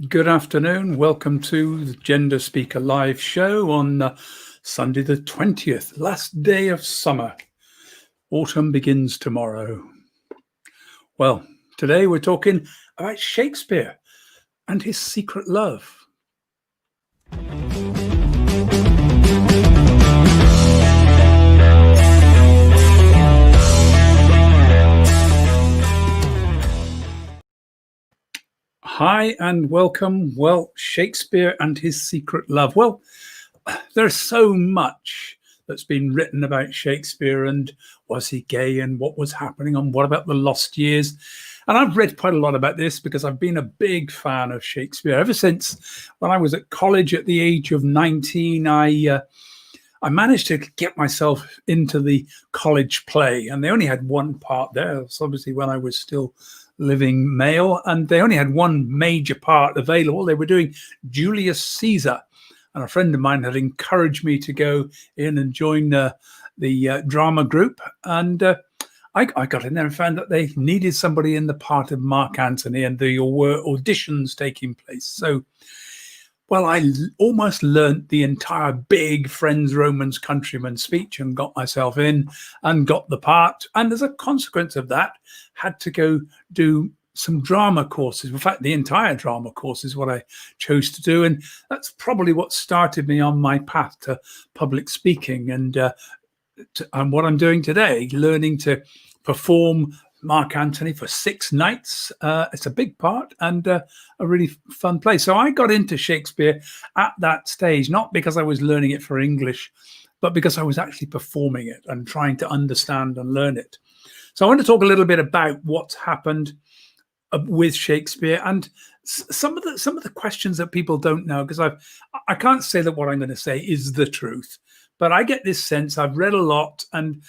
Good afternoon. Welcome to the Gender Speaker Live show on Sunday the 20th, last day of summer. Autumn begins tomorrow. Well, today we're talking about Shakespeare and his secret love. Hi and welcome. Well, Shakespeare and his secret love. Well, there's so much that's been written about Shakespeare and was he gay and what was happening and what about the lost years. And I've read quite a lot about this because I've been a big fan of Shakespeare ever since when I was at college at the age of 19. I managed to get myself into the college play, and they only had one part there. It's obviously when I was still living male, and they only had one major part available. They were doing Julius Caesar, and a friend of mine had encouraged me to go in and join the drama group, and I got in there and found that they needed somebody in the part of Mark Antony, and there were auditions taking place. So, well, I almost learnt the entire big Friends, Romans, Countrymen speech and got myself in and got the part. And as a consequence of that, had to go do some drama courses. In fact, the entire drama course is what I chose to do. And that's probably what started me on my path to public speaking and what I'm doing today, learning to perform Mark Antony for 6 nights. It's a big part and a really fun play. So I got into Shakespeare at that stage, not because I was learning it for English, but because I was actually performing it and trying to understand and learn it. So I want to talk a little bit about what's happened with Shakespeare and some of the questions that people don't know, because I can't say that what I'm going to say is the truth. But I get this sense, I've read a lot, and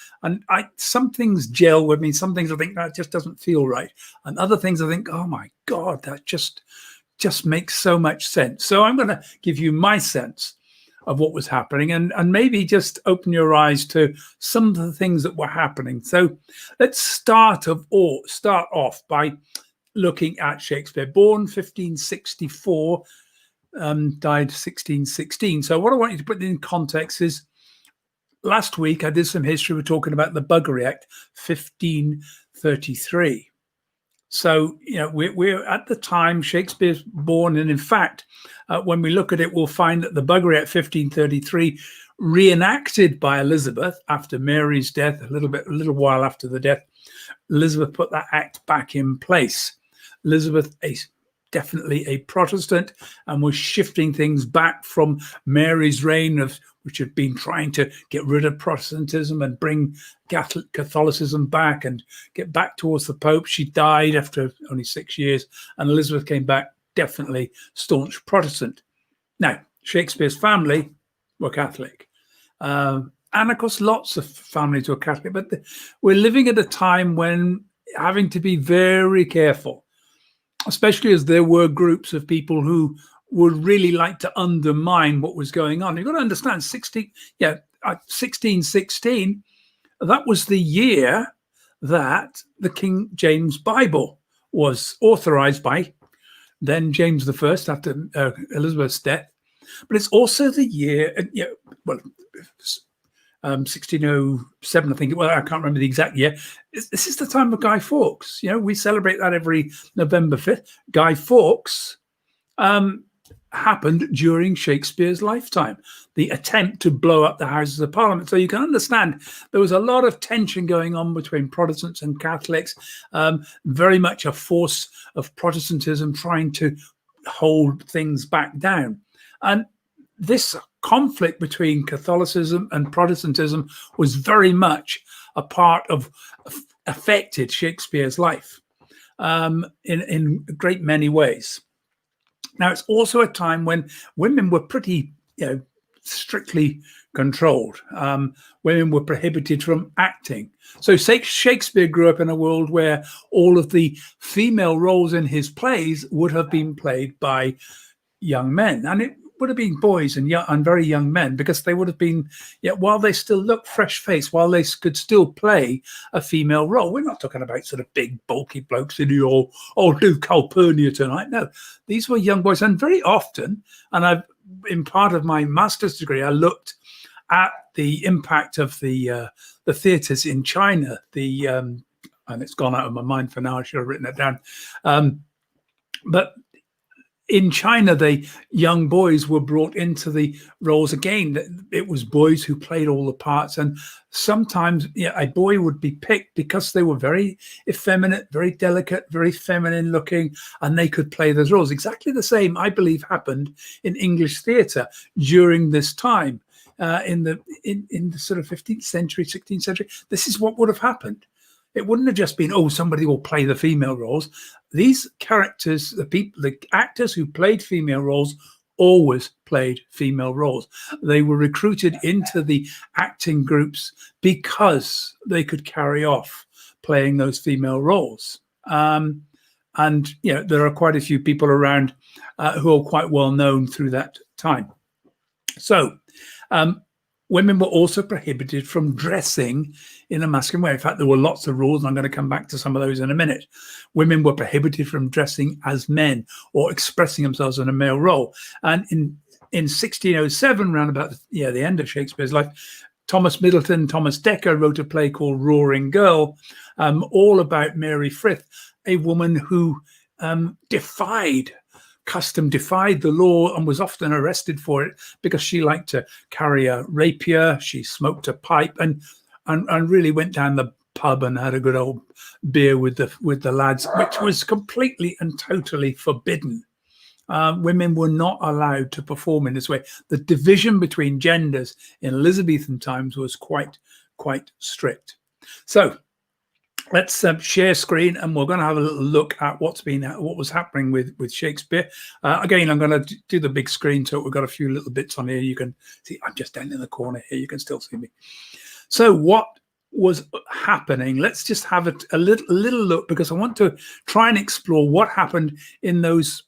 some things gel with me. Some things I think that just doesn't feel right, and other things I think, oh my God, that just makes so much sense. So I'm going to give you my sense of what was happening, and maybe just open your eyes to some of the things that were happening. So let's start off by looking at Shakespeare, born 1564, died 1616. So what I want you to put in context is, last week I did some history. We're talking about the Buggery Act, 1533. So, we're at the time Shakespeare's born. And in fact, when we look at it, we'll find that the Buggery Act 1533, reenacted by Elizabeth after Mary's death, a little while after the death, Elizabeth put that act back in place. Elizabeth is definitely a Protestant and was shifting things back from Mary's reign, which had been trying to get rid of Protestantism and bring Catholicism back and get back towards the Pope. She died after only 6 years, and Elizabeth came back definitely staunch Protestant. Now, Shakespeare's family were Catholic. And of course, lots of families were Catholic, but we're living at a time when having to be very careful, especially as there were groups of people who would really like to undermine what was going on. You've got to understand, 1616, that was the year that the King James Bible was authorized by then James I after Elizabeth's death. But it's also the year, 1607, I think. Well, I can't remember the exact year. This is the time of Guy Fawkes. We celebrate that every November 5th. Guy Fawkes happened during Shakespeare's lifetime, the attempt to blow up the Houses of Parliament. So you can understand there was a lot of tension going on between Protestants and Catholics, very much a force of Protestantism trying to hold things back down. And this conflict between Catholicism and Protestantism was very much a part of affected Shakespeare's life in a great many ways. Now, it's also a time when women were pretty, strictly controlled. Women were prohibited from acting. So Shakespeare grew up in a world where all of the female roles in his plays would have been played by young men. And it would have been boys and young and very young men, because they would have been, while they still look fresh faced, while they could still play a female role. We're not talking about sort of big bulky blokes in the I'll do Calpurnia tonight. No, these were young boys, and very often, and in part of my master's degree, I looked at the impact of the theatres in China. And it's gone out of my mind for now. I should have written it down. But in China, the young boys were brought into the roles again. It was boys who played all the parts, and sometimes a boy would be picked because they were very effeminate, very delicate, very feminine looking, and they could play those roles. Exactly the same, I believe, happened in English theatre during this time, in the sort of 15th century, 16th century. This is what would have happened. It wouldn't have just been, somebody will play the female roles. These characters, the actors who played female roles, always played female roles. They were recruited into the acting groups because they could carry off playing those female roles. And there are quite a few people around who are quite well known through that time. So women were also prohibited from dressing in a masculine way. In fact, there were lots of rules, and I'm going to come back to some of those in a minute. Women were prohibited from dressing as men or expressing themselves in a male role. And in 1607, around about the end of Shakespeare's life, Thomas Middleton, Thomas Dekker wrote a play called Roaring Girl, all about Mary Frith, a woman who defied custom, defied the law, and was often arrested for it because she liked to carry a rapier. She smoked a pipe and really went down the pub and had a good old beer with the lads, which was completely and totally forbidden. Women were not allowed to perform in this way. The division between genders in Elizabethan times was quite strict. So let's share screen, and we're going to have a little look at what was happening with Shakespeare. Again, I'm going to do the big screen, so we've got a few little bits on here. You can see I'm just down in the corner here. You can still see me. So what was happening? Let's just have a little look, because I want to try and explore what happened in those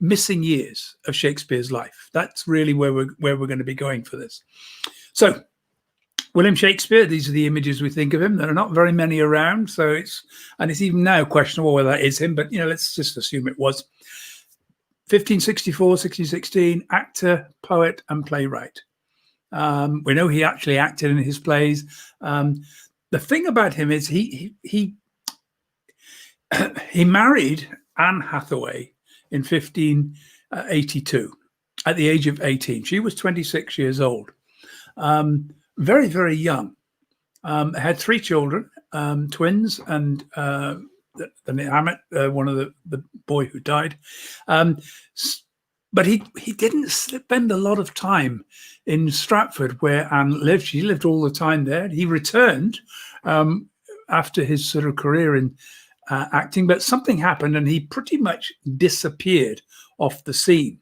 missing years of Shakespeare's life. That's really where we're going to be going for this. So William Shakespeare, these are the images we think of him. There are not very many around, so it's even now questionable whether that is him, but let's just assume it was. 1564, 1616, actor, poet, and playwright. We know he actually acted in his plays. The thing about him is he married Anne Hathaway in 1582 at the age of 18. She was 26 years old. Very, very young. Had 3 children, twins, and Hammett, one of the boy who died. But he didn't spend a lot of time in Stratford, where Anne lived. She lived all the time there. He returned after his sort of career in acting, but something happened and he pretty much disappeared off the scene.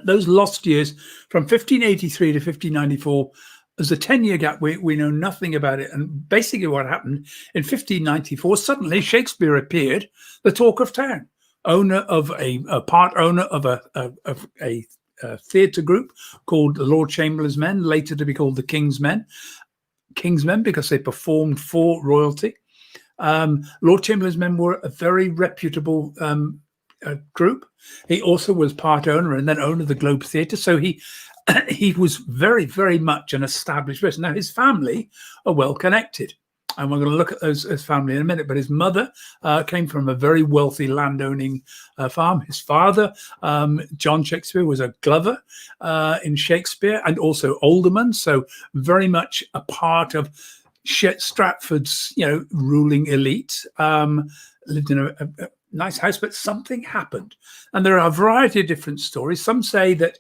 Those lost years from 1583 to 1594, there's a 10-year gap. We know nothing about it. And basically what happened in 1594, suddenly Shakespeare appeared, the talk of town, part owner of a theatre group called the Lord Chamberlain's Men, later to be called the King's Men because they performed for royalty. Lord Chamberlain's Men were a very reputable group. He also was part owner and then owner of the Globe Theatre. So he was very, very much an established person. Now, his family are well connected, and we're going to look at his family in a minute. But his mother came from a very wealthy landowning farm. His father, John Shakespeare, was a glover in Shakespeare and also alderman. So very much a part of Stratford's, ruling elite. Lived in a nice house, but something happened. And there are a variety of different stories. Some say that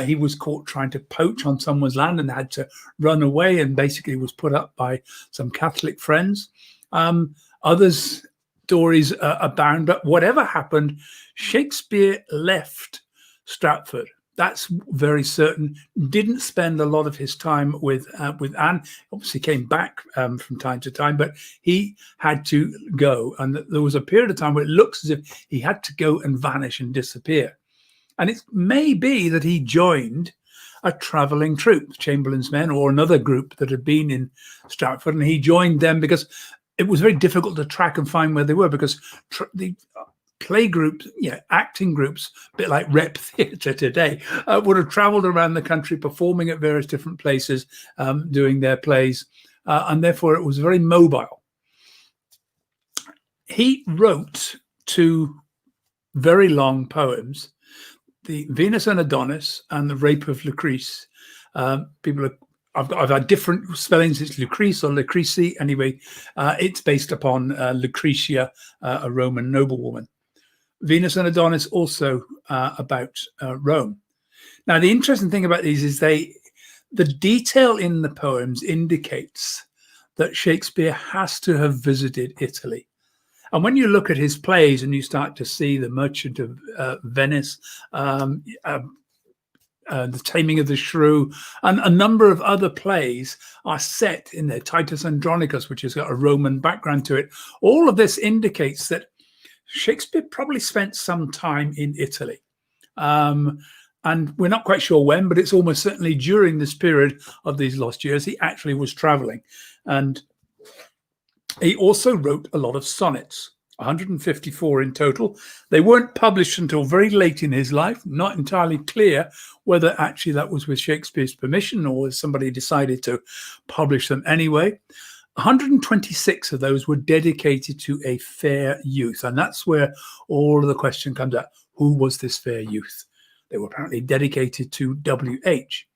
he was caught trying to poach on someone's land and had to run away and basically was put up by some Catholic friends. Others stories abound, but whatever happened, Shakespeare left Stratford. That's very certain. Didn't spend a lot of his time with Anne. Obviously came back from time to time, but he had to go. And there was a period of time where it looks as if he had to go and vanish and disappear. And it may be that he joined a travelling troupe, Chamberlain's Men, or another group that had been in Stratford, and he joined them because it was very difficult to track and find where they were, because the play groups, acting groups, a bit like rep theatre today, would have travelled around the country performing at various different places, doing their plays, and therefore it was very mobile. He wrote 2 very long poems, the Venus and Adonis and the Rape of Lucrece. I've had different spellings. It's Lucrece or Lucrece. Anyway, it's based upon Lucretia, a Roman noblewoman. Venus and Adonis also about Rome. Now, the interesting thing about these is the detail in the poems indicates that Shakespeare has to have visited Italy. And when you look at his plays and you start to see The Merchant of Venice, The Taming of the Shrew, and a number of other plays are set in there, Titus Andronicus, which has got a Roman background to it. All of this indicates that Shakespeare probably spent some time in Italy. And we're not quite sure when, but it's almost certainly during this period of these lost years, he actually was traveling. And he also wrote a lot of sonnets, 154 in total. They weren't published until very late in his life. Not entirely clear whether actually that was with Shakespeare's permission or somebody decided to publish them anyway. 126 of those were dedicated to a fair youth. And that's where all of the question comes out. Who was this fair youth? They were apparently dedicated to W.H.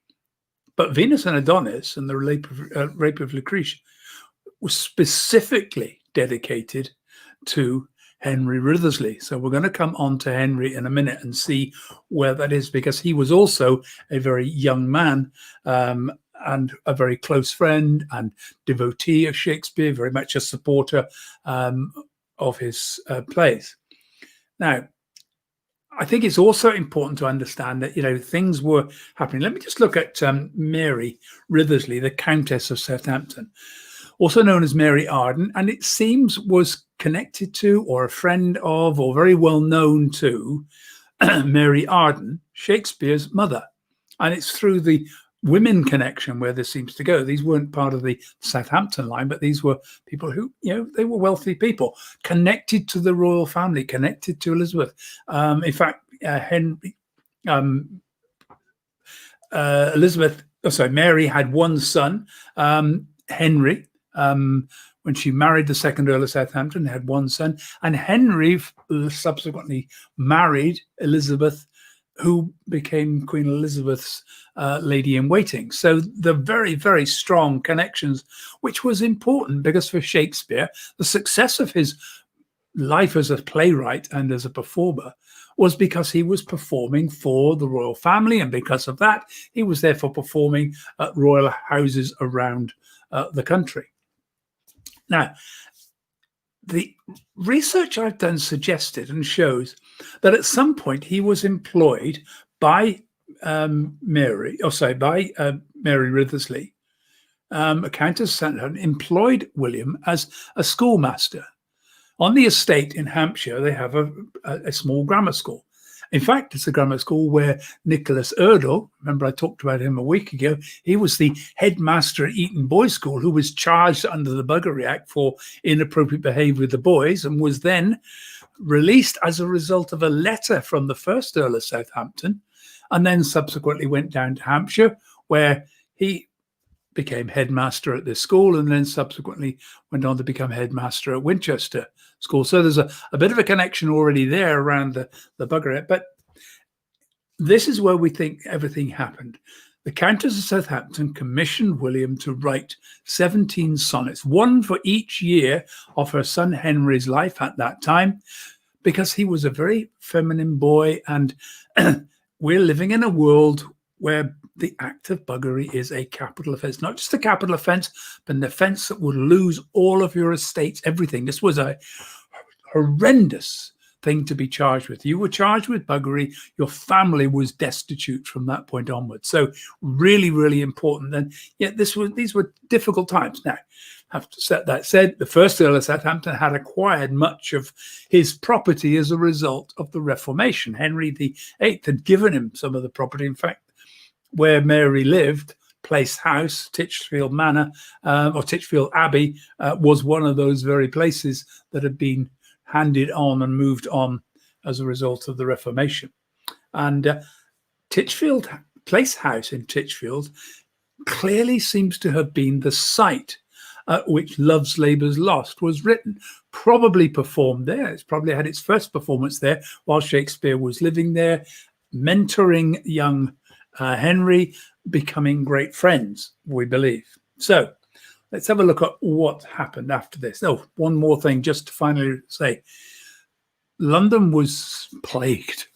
But Venus and Adonis and the Rape of Lucrece was specifically dedicated to Henry Wriothesley. So we're going to come on to Henry in a minute and see where that is, because he was also a very young man and a very close friend and devotee of Shakespeare, very much a supporter of his plays. Now, I think it's also important to understand that, things were happening. Let me just look at Mary Wriothesley, the Countess of Southampton, also known as Mary Arden, and it seems was connected to or a friend of or very well known to Mary Arden, Shakespeare's mother. And it's through the women connection where this seems to go. These weren't part of the Southampton line, but these were people who, they were wealthy people, connected to the royal family, connected to Elizabeth. In fact, Mary had one son, Henry. When she married the second Earl of Southampton, had one son, and Henry subsequently married Elizabeth, who became Queen Elizabeth's lady in waiting. So the very, very strong connections, which was important because for Shakespeare, the success of his life as a playwright and as a performer was because he was performing for the royal family, and because of that, he was therefore performing at royal houses around the country. Now, the research I've done suggested and shows that at some point he was employed by Mary Wriothesley, a Countess of Southampton, employed William as a schoolmaster. On the estate in Hampshire, they have a small grammar school. In fact, it's a grammar school where Nicholas Erdle, remember I talked about him a week ago, he was the headmaster at Eton Boys' School who was charged under the Buggery Act for inappropriate behaviour with the boys, and was then released as a result of a letter from the first Earl of Southampton, and then subsequently went down to Hampshire, where he became headmaster at this school, and then subsequently went on to become headmaster at Winchester School. So there's a bit of a connection already there around the Buggery. But this is where we think everything happened. The Countess of Southampton commissioned William to write 17 sonnets, one for each year of her son Henry's life at that time, because he was a very feminine boy, and we're living in a world where the act of buggery is a capital offence. Not just a capital offence, but an offence that would lose all of your estates, everything. This was a horrendous thing to be charged with. You were charged with buggery. Your family was destitute from that point onwards. So really, really important. And yet these were difficult times. Now, have to set that said, the first Earl of Southampton had acquired much of his property as a result of the Reformation. Henry VIII had given him some of the property. In fact, where Mary lived, Place House, Titchfield Manor, or Titchfield Abbey, was one of those very places that had been handed on and moved on as a result of the Reformation. And Titchfield Place House in Titchfield clearly seems to have been the site at which Love's Labour's Lost was written, probably performed there. It's probably had its first performance there while Shakespeare was living there, mentoring young Henry, becoming great friends, we believe. So let's have a look at what happened after this. Oh, one more thing just to finally say. London was plagued.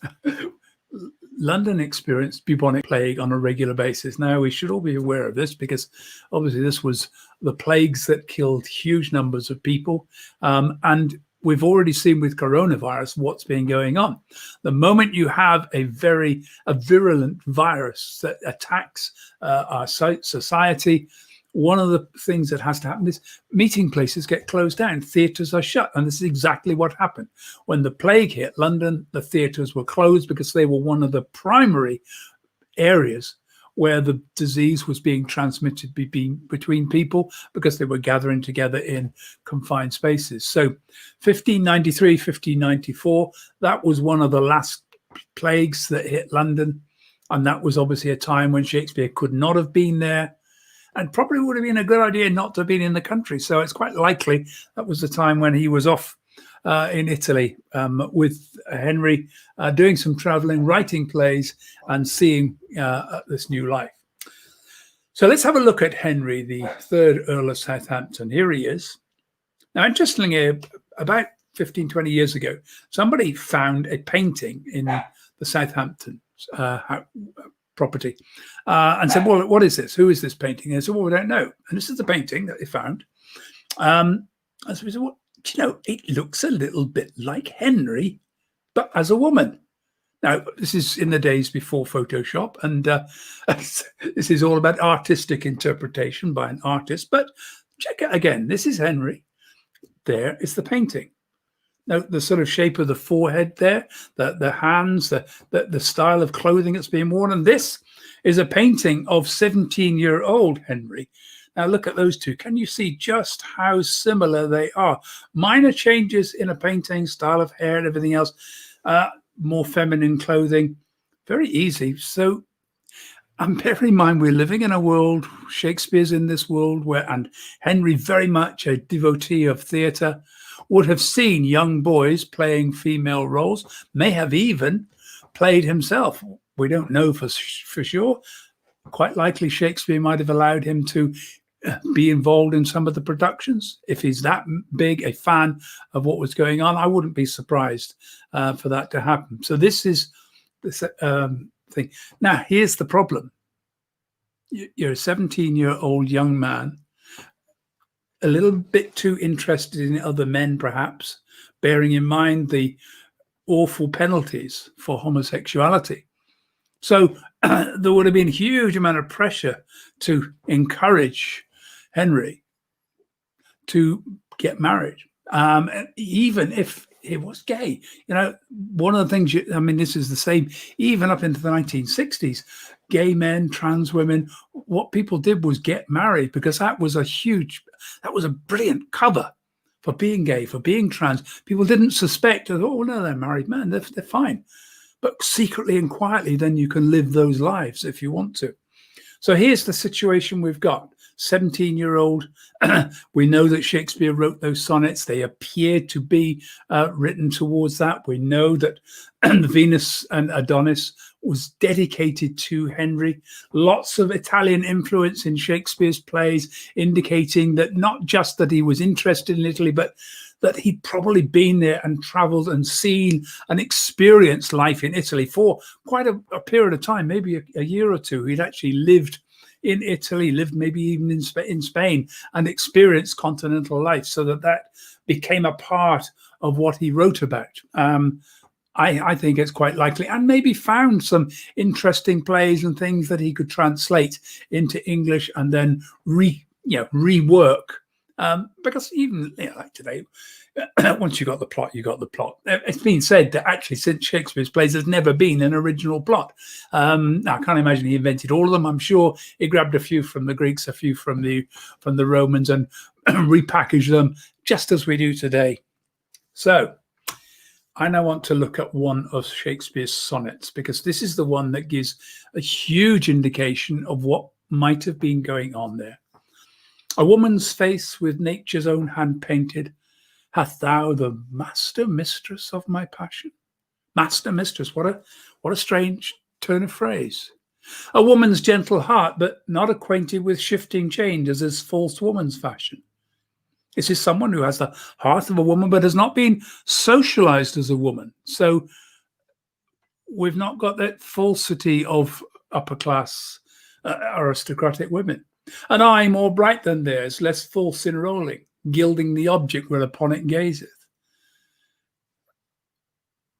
London experienced bubonic plague on a regular basis. Now, we should all be aware of this because obviously this was the plagues that killed huge numbers of people. And we've already seen with coronavirus what's been going on. The moment you have a virulent virus that attacks our society, one of the things that has to happen is meeting places get closed down, theatres are shut, and this is exactly what happened. When the plague hit London, the theatres were closed because they were one of the primary areas where the disease was being transmitted between people because they were gathering together in confined spaces. So 1593, 1594, that was one of the last plagues that hit London, and that was obviously a time when Shakespeare could not have been there. And probably would have been a good idea not to have been in the country. So it's quite likely that was the time when he was off in Italy with Henry, doing some traveling, writing plays, and seeing this new life. So let's have a look at Henry, the third Earl of Southampton. Here he is. Now, interestingly, about 15, 20 years ago, somebody found a painting in the Southampton property and said, well, what is this? Who is this painting? And I said, well, we don't know. And this is the painting that they found. And so we said, well, do you know, it looks a little bit like Henry, but as a woman. Now, this is in the days before Photoshop, and this is all about artistic interpretation by an artist. But check it again. This is Henry. There is the painting. Now, the sort of shape of the forehead there, the hands, the style of clothing that's being worn. And this is a painting of 17-year-old Henry. Now, look at those two. Can you see just how similar they are? Minor changes in a painting, style of hair and everything else, more feminine clothing, very easy. So, and bear in mind, we're living in a world, Shakespeare's in this world, and Henry, very much a devotee of theatre, would have seen young boys playing female roles, may have even played himself. We don't know for sure. Quite likely Shakespeare might have allowed him to be involved in some of the productions. If he's that big a fan of what was going on, I wouldn't be surprised for that to happen. So this is this thing. Now, here's the problem. You're a 17-year-old young man, a little bit too interested in other men, perhaps, bearing in mind the awful penalties for homosexuality. So there would have been a huge amount of pressure to encourage Henry to get married, even if he was gay. You know, one of the things, this is the same, even up into the 1960s, gay men, trans women, what people did was get married because that was a brilliant cover for being gay, for being trans. People didn't suspect, oh, no, they're married men, they're fine. But secretly and quietly, then you can live those lives if you want to. So here's the situation we've got. 17-year-old. We know that Shakespeare wrote those sonnets. They appear to be written towards that. We know that Venus and Adonis was dedicated to Henry. Lots of Italian influence in Shakespeare's plays, indicating that not just that he was interested in Italy, but that he'd probably been there and traveled and seen and experienced life in Italy for quite a period of time, maybe a year or two. He'd actually lived in Italy, lived maybe even in Spain, and experienced continental life, so that became a part of what he wrote about. I think it's quite likely, and maybe found some interesting plays and things that he could translate into English and then rework. Because even like today, once you got the plot, you got the plot. It's been said that actually, since Shakespeare's plays, there's never been an original plot. I can't imagine he invented all of them. I'm sure he grabbed a few from the Greeks, a few from the Romans, and repackaged them just as we do today. So I now want to look at one of Shakespeare's sonnets, because this is the one that gives a huge indication of what might have been going on there. A woman's face with nature's own hand painted, hath thou the master mistress of my passion? Master mistress, what a strange turn of phrase. A woman's gentle heart, but not acquainted with shifting change, as is false woman's fashion. This is someone who has the heart of a woman, but has not been socialized as a woman. So we've not got that falsity of upper class aristocratic women. An eye more bright than theirs, less false in rolling, gilding the object whereupon it gazeth.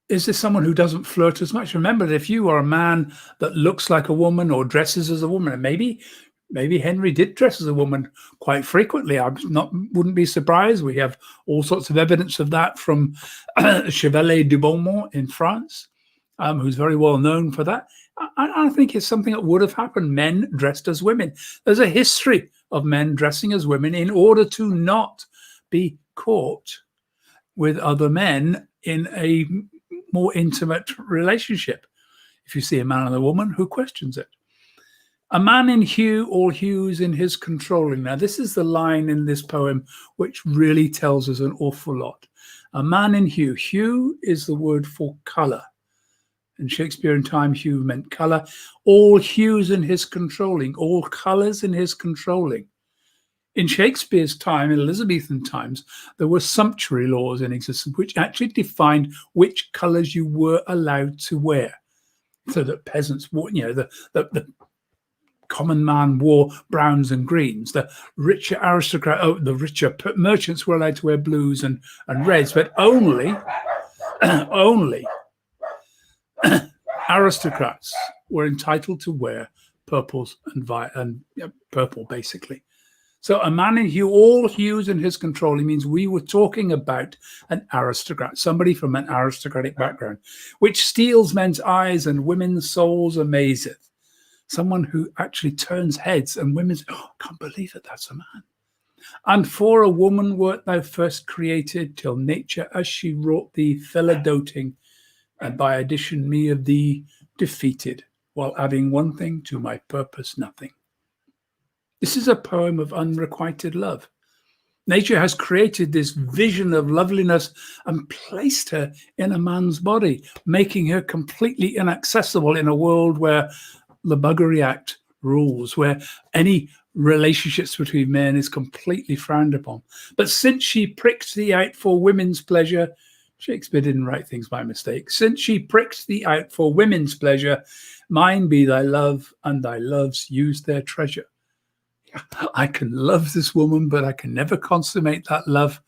Is this someone who doesn't flirt as much? Remember that if you are a man that looks like a woman or dresses as a woman, and maybe Henry did dress as a woman quite frequently. Wouldn't be surprised. We have all sorts of evidence of that from Chevalier de Beaumont in France, who's very well known for that. I think it's something that would have happened. Men dressed as women. There's a history of men dressing as women in order to not be caught with other men in a more intimate relationship. If you see a man and a woman, who questions it? A man in hue, all hues in his controlling. Now, this is the line in this poem which really tells us an awful lot. A man in hue. Hue is the word for colour. In Shakespearean time, hue meant colour. All hues in his controlling. All colours in his controlling. In Shakespeare's time, in Elizabethan times, there were sumptuary laws in existence which actually defined which colours you were allowed to wear. So that peasants wore, the common man wore browns and greens. The richer merchants were allowed to wear blues and reds, but only aristocrats were entitled to wear purples and purple, basically. So a man in hue, all hues in his control, it means we were talking about an aristocrat, somebody from an aristocratic background, which steals men's eyes and women's souls amazeth. Someone who actually turns heads, and women say, oh, I can't believe it, that's a man. And for a woman wert thou first created, till nature as she wrought thee fell a doting, and by addition me of thee defeated, while adding one thing to my purpose nothing. This is a poem of unrequited love. Nature has created this vision of loveliness and placed her in a man's body, making her completely inaccessible in a world where the Buggery Act rules, where any relationships between men is completely frowned upon. But since she pricked thee out for women's pleasure, Shakespeare didn't write things by mistake. Since she pricked thee out for women's pleasure, mine be thy love, and thy loves use their treasure. I can love this woman, but I can never consummate that love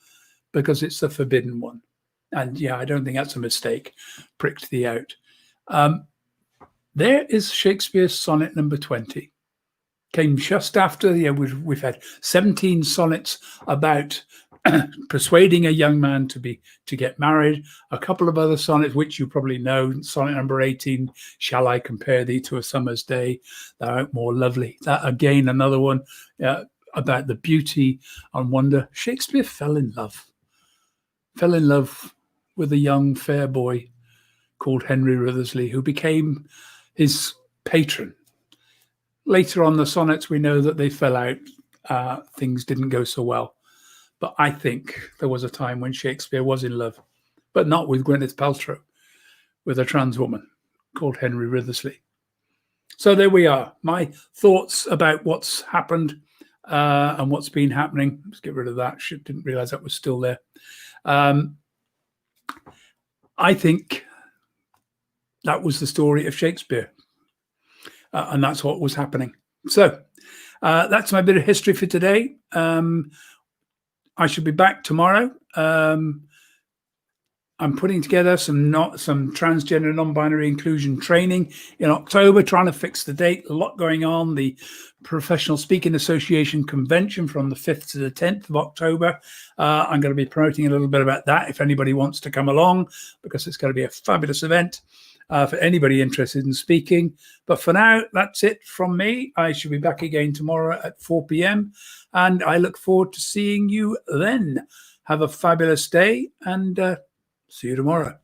because it's the forbidden one. And I don't think that's a mistake. Pricked thee out. There is Shakespeare's sonnet number 20. Came just after, we've had 17 sonnets about persuading a young man to get married. A couple of other sonnets, which you probably know. Sonnet number 18, shall I compare thee to a summer's day? Thou art more lovely. That again, another one about the beauty and wonder. Shakespeare fell in love with a young fair boy called Henry Wriothesley, who became his patron. Later on the sonnets, we know that they fell out. Things didn't go so well. But I think there was a time when Shakespeare was in love, but not with Gwyneth Paltrow, with a trans woman called Henry Wriothesley. So there we are. My thoughts about what's happened and what's been happening. Let's get rid of that. Didn't realize that was still there. I think that was the story of Shakespeare. And that's what was happening. So That's my bit of history for today. I should be back tomorrow. I'm putting together some transgender non-binary inclusion training in October, trying to fix the date. A lot going on. The Professional Speaking Association convention from the 5th to the 10th of October. I'm going to be promoting a little bit about that if anybody wants to come along, because it's going to be a fabulous event for anybody interested in speaking. But for now, that's it from me. I should be back again tomorrow at 4 p.m. and I look forward to seeing you then. Have a fabulous day, and see you tomorrow.